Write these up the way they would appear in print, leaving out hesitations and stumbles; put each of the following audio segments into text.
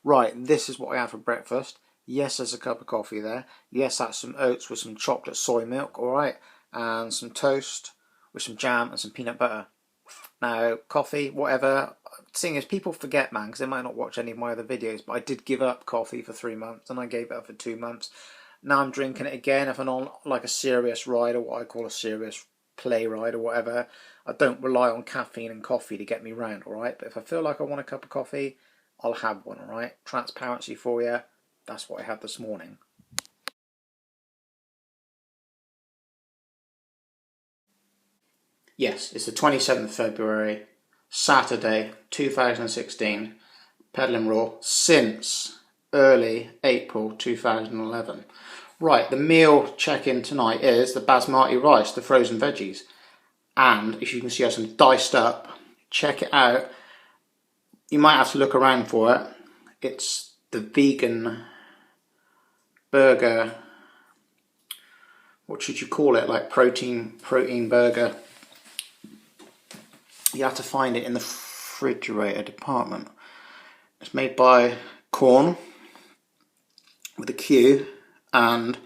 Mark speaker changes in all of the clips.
Speaker 1: Right, this is what I had for breakfast. Yes, there's a cup of coffee there. Yes, that's some oats with some chocolate soy milk, alright, and some toast with some jam and some peanut butter. Now, coffee, whatever. Seeing as people forget, man, because they might not watch any of my other videos, but I did give up coffee for 3 months, and I gave it up for 2 months. Now I'm drinking it again if I'm on like a serious ride, or what I call a serious play ride or whatever. I don't rely on caffeine and coffee to get me round, alright? But if I feel like I want a cup of coffee, I'll have one, alright? Transparency for you. That's what I had this morning. Yes, it's the 27th of February, Saturday, 2016. Peddling raw since early April 2011. Right, the meal check-in tonight is the basmati rice, the frozen veggies. And as you can see, I have some diced up. Check it out. You might have to look around for it. It's the vegan burger. What should you call it? Like protein burger. You have to find it in the refrigerator department. It's made by Corn with a Q, and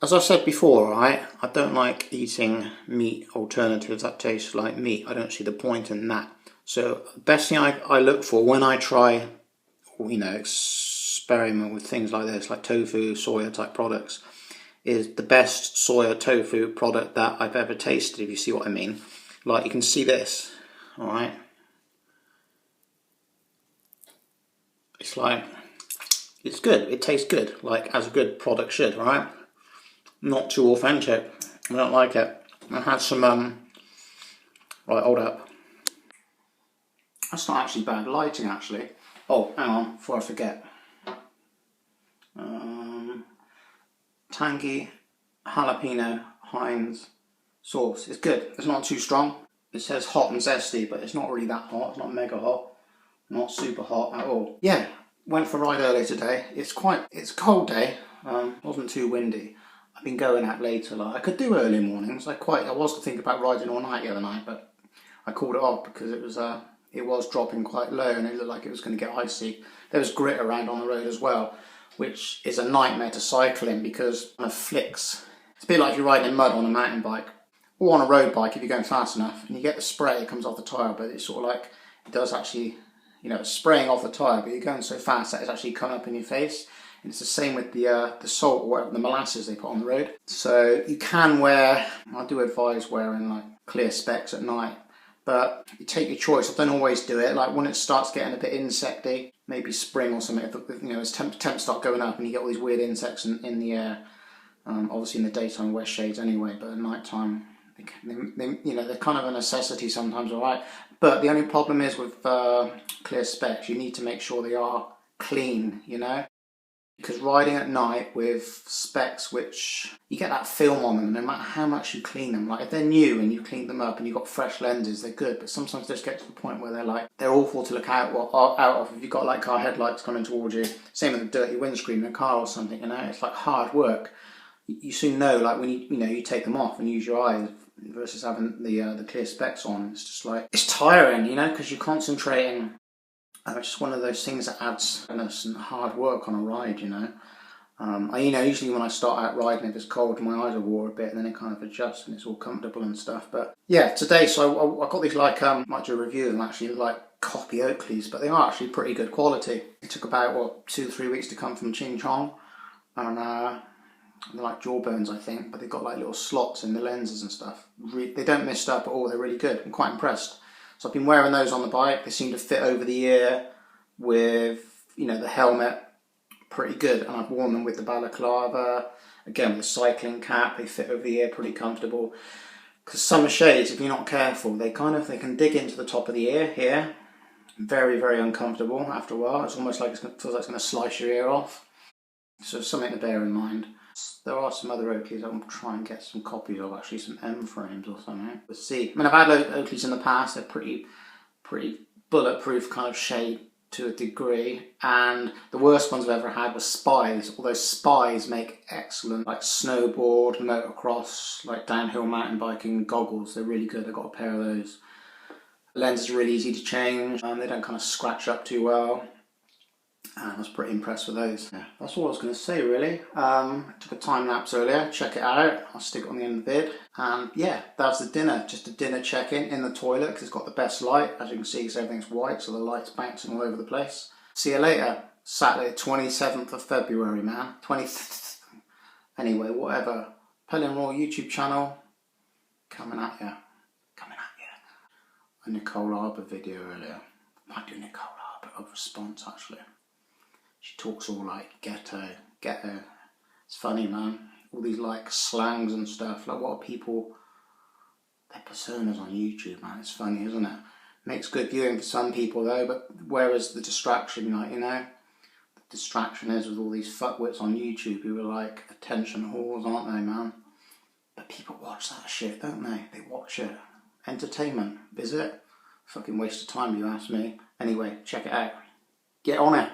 Speaker 1: as I've said before, right, I don't like eating meat alternatives that taste like meat. I don't see the point in that. So the best thing I look for when I try, experiment with things like this, like tofu, soya type products, is the best soya tofu product that I've ever tasted, if you see what I mean. Like, you can see this, alright? It's like, it's good, it tastes good, like as a good product should, right? Not too authentic, I don't like it. I had some, right, hold up. That's not actually bad lighting, actually. Oh, hang on, before I forget. Tangy jalapeno Heinz sauce. It's good, it's not too strong. It says hot and zesty, but it's not really that hot, it's not mega hot. Not super hot at all. Yeah, went for a ride earlier today. It's a cold day. Wasn't too windy. I've been going out later. Like I could do early mornings. I was thinking about riding all night the other night, but I called it off because it was dropping quite low and it looked like it was going to get icy. There was grit around on the road as well, which is a nightmare to cycle in because it kind of flicks. It's a bit like you're riding in mud on a mountain bike or on a road bike if you're going fast enough, and you get the spray. It comes off the tyre, but it's sort of like it does actually. It's spraying off the tyre, but you're going so fast that it's actually coming up in your face. And it's the same with the salt or whatever, the molasses they put on the road. So you can wear, I do advise wearing like clear specs at night, but you take your choice. I don't always do it. Like when it starts getting a bit insecty, maybe spring or something, as temps start going up and you get all these weird insects in the air. Obviously in the daytime wear shades anyway, but at night time, they're kind of a necessity sometimes, alright? But the only problem is with clear specs, you need to make sure they are clean, Because riding at night with specs which, you get that film on them no matter how much you clean them. Like if they're new and you clean them up and you've got fresh lenses, they're good. But sometimes they just get to the point where they're awful to look out of if you've got like car headlights coming towards you. Same with a dirty windscreen in a car or something, It's like hard work. You soon know, like when you take them off and use your eyes versus having the clear specs on. It's just like, it's tiring, because you're concentrating. It's just one of those things that adds and hard work on a ride, usually when I start out riding, if it's cold, my eyes will water a bit, and then it kind of adjusts and it's all comfortable and stuff. But yeah, today, so I got these might do a review of them actually, like copy Oakleys, but they are actually pretty good quality. It took about 2-3 weeks to come from Ching Chong, and they're like jawbones, I think, but they've got like little slots in the lenses and stuff. They don't mist up at all, they're really good. I'm quite impressed. So I've been wearing those on the bike. They seem to fit over the ear with, the helmet pretty good. And I've worn them with the balaclava. Again, with the cycling cap, they fit over the ear pretty comfortable. Because summer shades, if you're not careful, they can dig into the top of the ear here. Very, very uncomfortable after a while. It's almost like it feels like it's going to slice your ear off. So something to bear in mind. There are some other Oakleys I'm trying to get some copies of, actually, some M frames or something. We'll see. I mean, I've had Oakleys in the past. They're pretty bulletproof kind of shade to a degree. And the worst ones I've ever had were Spies. Although Spies make excellent, like snowboard, motocross, like downhill mountain biking goggles. They're really good. I've got a pair of those. The lens is really easy to change. They don't kind of scratch up too well. And I was pretty impressed with those. Yeah, that's all I was going to say really. Took a time lapse earlier, check it out. I'll stick it on the end of the vid. And yeah, that's the dinner. Just a dinner check-in in the toilet because it's got the best light. As you can see, because everything's white, so the light's bouncing all over the place. See you later. Saturday, 27th of February, man. 20th. Anyway, whatever. Pelham Raw YouTube channel. Coming at ya. Coming at ya. A Nicole Arbor video earlier. Might do Nicole Arbor of response actually. She talks all like ghetto. It's funny, man. All these like slangs and stuff. Like what are people, their personas on YouTube, man. It's funny, isn't it? Makes good viewing for some people though, but whereas the distraction, like, you know, the distraction is with all these fuckwits on YouTube who are like attention whores, aren't they, man? But people watch that shit, don't they? They watch it. Entertainment, is it? Fucking waste of time, you ask me. Anyway, check it out. Get on it.